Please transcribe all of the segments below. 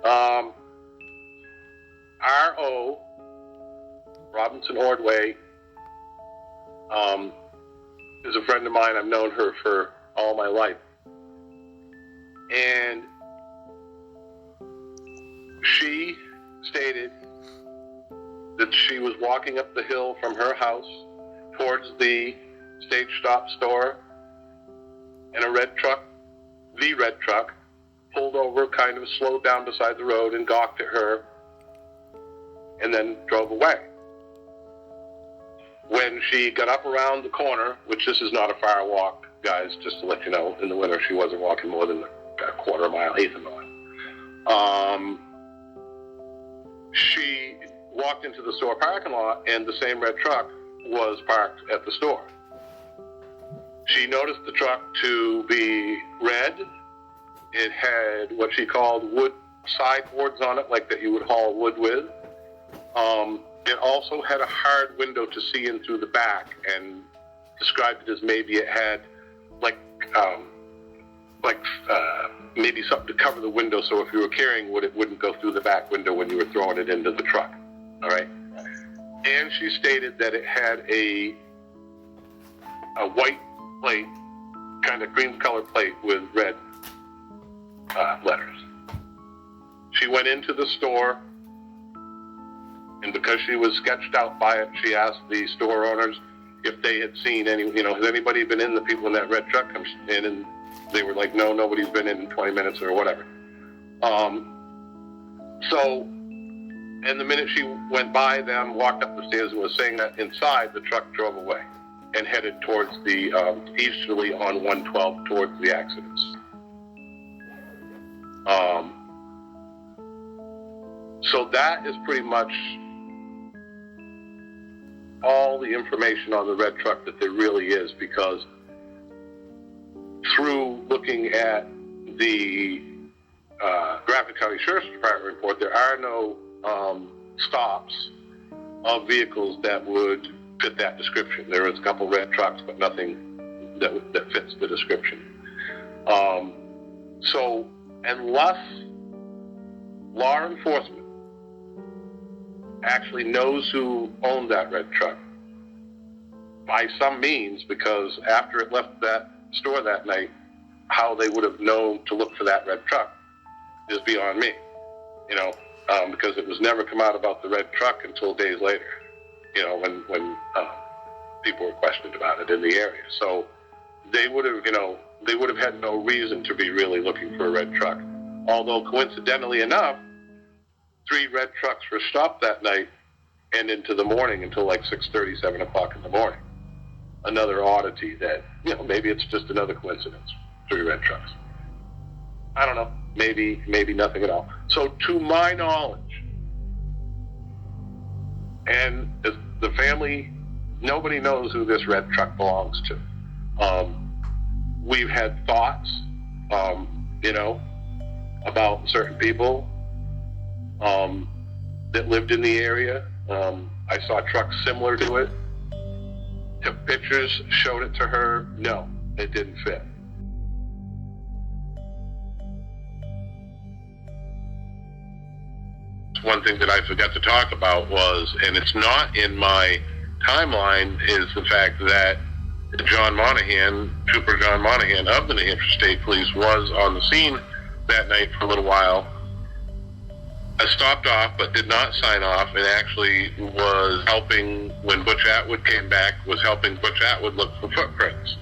R.O. Robinson Ordway is a friend of mine. I've known her for all my life. And she stated that she was walking up the hill from her house towards the Stage Stop store, and a red truck, pulled over, kind of slowed down beside the road and gawked at her, and then drove away. When she got up around the corner, which this is not a far walk, guys, just to let you know, in the winter she wasn't walking more than a quarter mile, eighth of a mile. She walked into the store parking lot, and the same red truck was parked at the store. She noticed the truck to be red. It had what she called wood sideboards on it, like that you would haul wood with. It also had a hard window to see in through the back, and described it as maybe it had maybe something to cover the window, so if you were carrying wood, it wouldn't go through the back window when you were throwing it into the truck. All right. And she stated that it had a white plate, kind of cream colored plate with red letters. She went into the store, and because she was sketched out by it, she asked the store owners if they had seen has anybody been in? The people in that red truck comes in, and they were like, no, nobody's been in 20 minutes or whatever. And the minute she went by them, walked up the stairs and was saying that inside, the truck drove away and headed towards the easterly on 112 towards the accidents. So that is pretty much all the information on the red truck that there really is, because through looking at the Graphic County Sheriff's Department report, there are no stops of vehicles that would fit that description. There is a couple red trucks, but nothing that fits the description. So unless law enforcement actually knows who owned that red truck by some means, because after it left that store that night, how they would have known to look for that red truck is beyond me, because it was never come out about the red truck until days later, when people were questioned about it in the area. So they would have had no reason to be really looking for a red truck. Although coincidentally enough, 3 red trucks were stopped that night and into the morning until like 6:30, 7 o'clock in the morning. Another oddity that, maybe it's just another coincidence, 3 red trucks. I don't know, maybe nothing at all. So to my knowledge, and the family, nobody knows who this red truck belongs to. We've had thoughts, about certain people that lived in the area. I saw trucks similar to it. Took pictures, showed it to her. No, it didn't fit. One thing that I forgot to talk about was, and it's not in my timeline, is the fact that Trooper John Monahan of the New Hampshire State Police was on the scene that night for a little while. I stopped off but did not sign off, and actually was helping, when Butch Atwood came back, was helping Butch Atwood look for footprints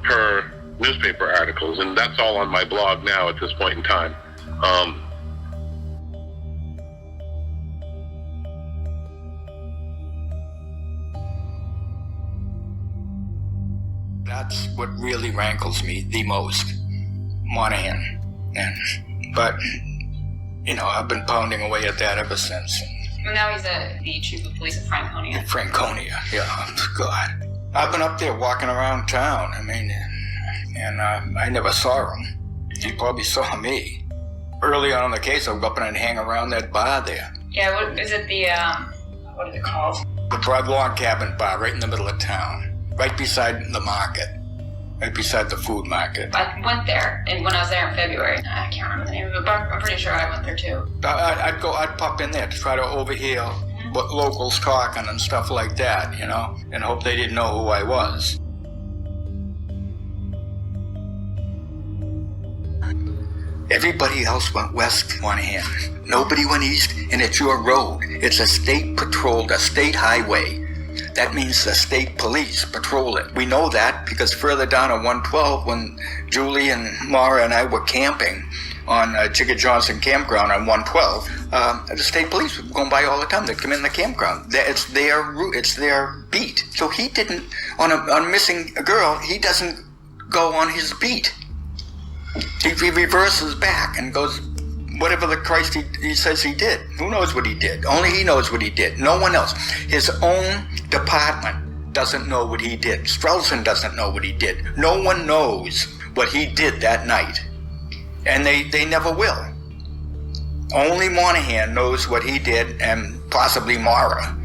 per newspaper articles, and that's all on my blog now at this point in time. That's what really rankles me the most, Monahan. But I've been pounding away at that ever since. Well, now he's the chief of police of Franconia. Franconia, yeah. God. I've been up there walking around town, and I never saw him. He probably saw me. Early on in the case, I would go up and I'd hang around that bar there. Yeah, what is it what is it called? The Broad Log Cabin Bar right in the middle of town, right beside the market. right beside the food market. I went there, and when I was there in February, I can't remember the name of it, but I'm pretty sure I went there too. I'd pop in there to try to overhear what locals talking and stuff like that, you know, and hope they didn't know who I was. Everybody else went west, Monahan. Nobody went east, and it's your road. It's a state patrolled, a state highway. That means the state police patrol it. We know that because further down on 112, when Julie and Maura and I were camping on Jigga Johnson Campground on 112, the state police were going by all the time. They'd come in the campground. It's their route. It's their beat. So he didn't, on a missing girl, he doesn't go on his beat. He reverses back and goes, whatever the Christ he says he did. Who knows what he did? Only he knows what he did. No one else. His own department doesn't know what he did. Strelson doesn't know what he did. No one knows what he did that night. And they never will. Only Monahan knows what he did, and possibly Maura.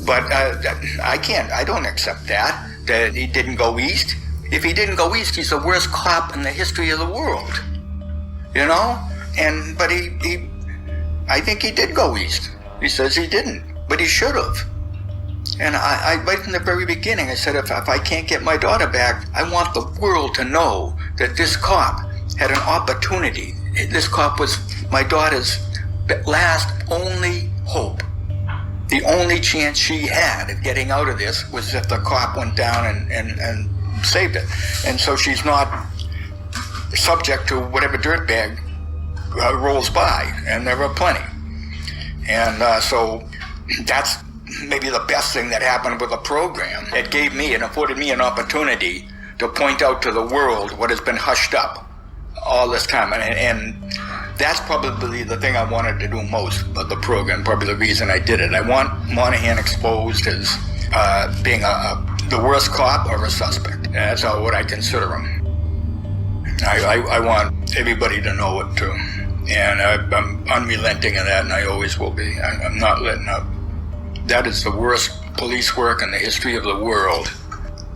But I don't accept that he didn't go east. If he didn't go east, he's the worst cop in the history of the world. You know? But I think he did go east. He says he didn't, but he should have. And I right from the very beginning, I said, if I can't get my daughter back, I want the world to know that this cop had an opportunity. This cop was my daughter's last only hope. The only chance she had of getting out of this was if the cop went down and saved it. And so she's not subject to whatever dirtbag rolls by, and there are plenty. And so that's maybe the best thing that happened with the program. It gave me and afforded me an opportunity to point out to the world what has been hushed up all this time. And that's probably the thing I wanted to do most of the program, probably the reason I did it. I want Monahan exposed as being the worst cop or a suspect. And that's what I consider him. I want everybody to know it too. And I'm unrelenting in that, and I always will be. I'm not letting up. That is the worst police work in the history of the world.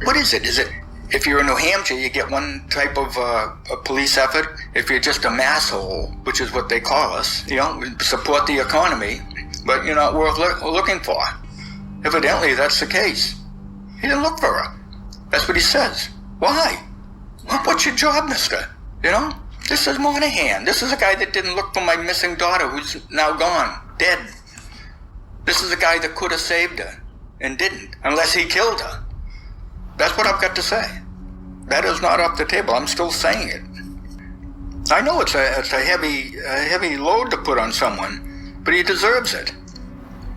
What is it? Is it, if you're in New Hampshire, you get one type of a police effort. If you're just a masshole, which is what they call us, you know, support the economy, but you're not worth looking for. Evidently, that's the case. He didn't look for her. That's what he says. Why? What's your job, mister? You know? This is Monahan. This is a guy that didn't look for my missing daughter who's now gone, dead. This is a guy that could have saved her and didn't, unless he killed her. That's what I've got to say. That is not off the table. I'm still saying it. I know it's a heavy load to put on someone, but he deserves it.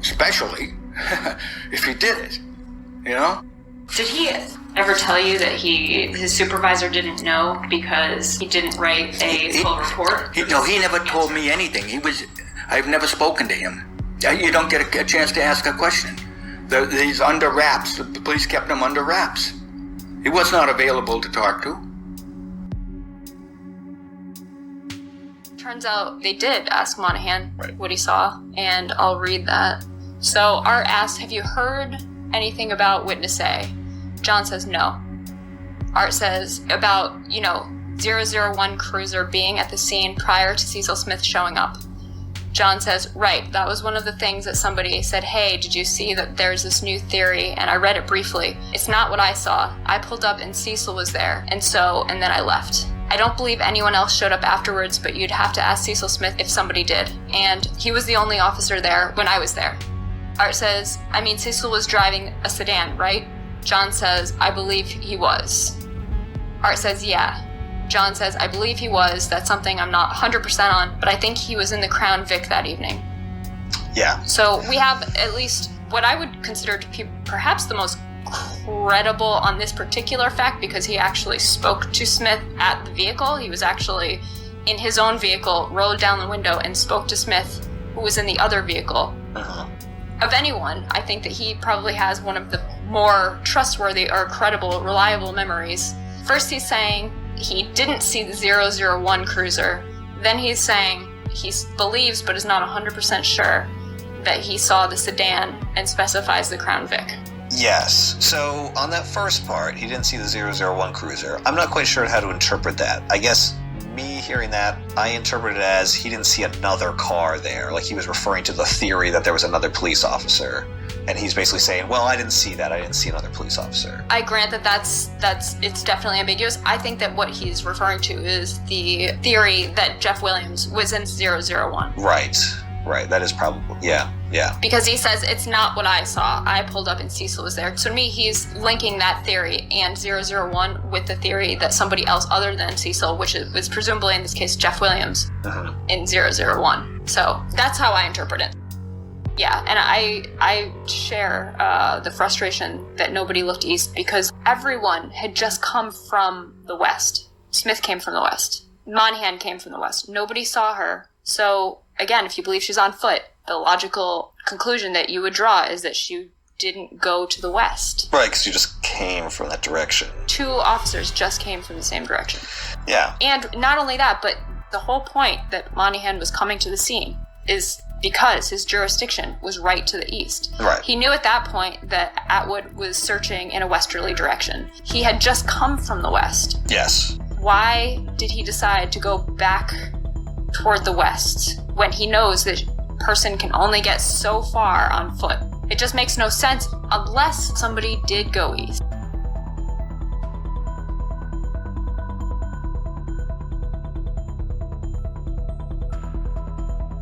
Especially if he did it, you know? Did he ever tell you that his supervisor didn't know because he didn't write a full report? He never told me anything. I've never spoken to him. You don't get a chance to ask a question. He's under wraps. The police kept him under wraps. He was not available to talk to. Turns out they did ask Monahan what he saw, and I'll read that. So Art asked, have you heard anything about witness A? John says no. Art says about, 001 cruiser being at the scene prior to Cecil Smith showing up. John says, right, that was one of the things that somebody said, hey, did you see that there's this new theory? And I read it briefly. It's not what I saw. I pulled up and Cecil was there. And then I left. I don't believe anyone else showed up afterwards, but you'd have to ask Cecil Smith if somebody did. And he was the only officer there when I was there. Art says, Cecil was driving a sedan, right? John says, I believe he was. Art says, yeah. John says, I believe he was. That's something I'm not 100% on, but I think he was in the Crown Vic that evening. Yeah. So we have at least what I would consider to be perhaps the most credible on this particular fact, because he actually spoke to Smith at the vehicle. He was actually in his own vehicle, rolled down the window, and spoke to Smith, who was in the other vehicle. Uh-huh. Of anyone, I think that he probably has one of the more trustworthy or credible, reliable memories. First he's saying he didn't see the 001 cruiser. Then he's saying he believes but is not 100% sure that he saw the sedan and specifies the Crown Vic. Yes. So on that first part, he didn't see the 001 cruiser. I'm not quite sure how to interpret that. I guess me hearing that, I interpret it as he didn't see another car there. Like he was referring to the theory that there was another police officer. And he's basically saying, well, I didn't see that. I didn't see another police officer. I grant that it's definitely ambiguous. I think that what he's referring to is the theory that Jeff Williams was in 001. Right. That is probably, yeah. Because he says, it's not what I saw. I pulled up and Cecil was there. So to me, he's linking that theory and 001 with the theory that somebody else other than Cecil, which was presumably in this case Jeff Williams, in 001. So that's how I interpret it. Yeah, and I share the frustration that nobody looked east because everyone had just come from the west. Smith came from the west. Monahan came from the west. Nobody saw her. So, again, if you believe she's on foot, the logical conclusion that you would draw is that she didn't go to the west. Right, because you just came from that direction. 2 officers just came from the same direction. Yeah. And not only that, but the whole point that Monahan was coming to the scene is because his jurisdiction was right to the east. Right. He knew at that point that Atwood was searching in a westerly direction. He had just come from the west. Yes. Why did he decide to go back toward the west when he knows that a person can only get so far on foot? It just makes no sense unless somebody did go east.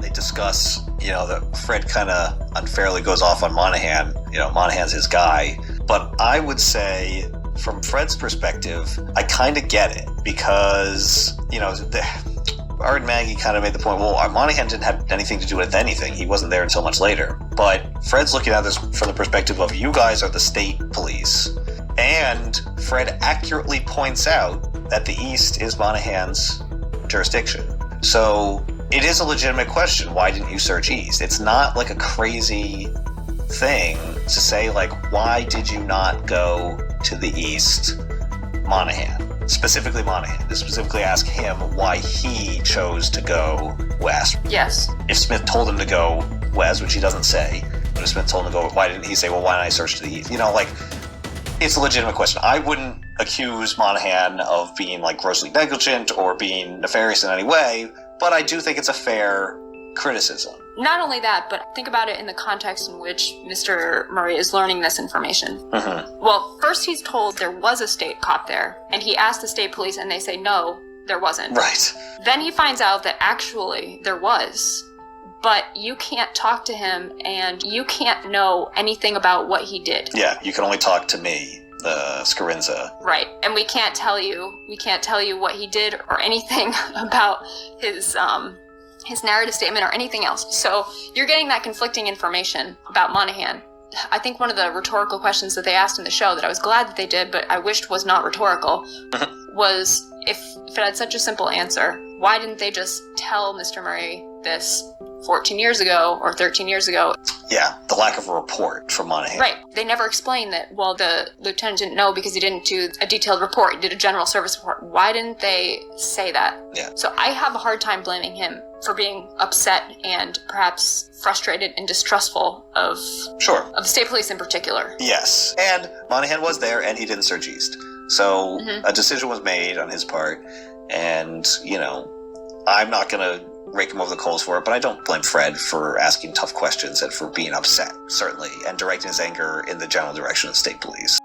They discuss, that Fred kind of unfairly goes off on Monahan. Monahan's his guy. But I would say, from Fred's perspective, I kind of get it because, Art and Maggie kind of made the point, well, Monahan didn't have anything to do with anything. He wasn't there until much later. But Fred's looking at this from the perspective of you guys are the state police. And Fred accurately points out that the East is Monahan's jurisdiction. So it is a legitimate question. Why didn't you search East? It's not like a crazy thing to say, like, why did you not go to the East, Monahan? Specifically Monahan. To specifically ask him why he chose to go west. Yes. If Smith told him to go west, which he doesn't say, but if Smith told him to go, why didn't he say, well, why didn't I search to the East? It's a legitimate question. I wouldn't accuse Monahan of being, grossly negligent or being nefarious in any way, but I do think it's a fair criticism. Not only that, but think about it in the context in which Mr. Murray is learning this information. Mm-hmm. Well, first he's told there was a state cop there, and he asked the state police, and they say, no, there wasn't. Right. Then he finds out that actually there was, but you can't talk to him, and you can't know anything about what he did. Yeah, you can only talk to me, the Scarinza. Right, and we can't tell you what he did or anything about his narrative statement or anything else. So you're getting that conflicting information about Monahan. I think one of the rhetorical questions that they asked in the show that I was glad that they did, but I wished was not rhetorical, was if it had such a simple answer, why didn't they just tell Mr. Murray this 14 years ago or 13 years ago? Yeah, the lack of a report from Monahan. Right. They never explained that, well, the lieutenant didn't know because he didn't do a detailed report. He did a general service report. Why didn't they say that? Yeah. So I have a hard time blaming him for being upset and perhaps frustrated and distrustful of the state police in particular. Yes. And Monahan was there and he didn't search East. So a decision was made on his part. And, I'm not going to rake him over the coals for it, but I don't blame Fred for asking tough questions and for being upset, certainly, and directing his anger in the general direction of state police.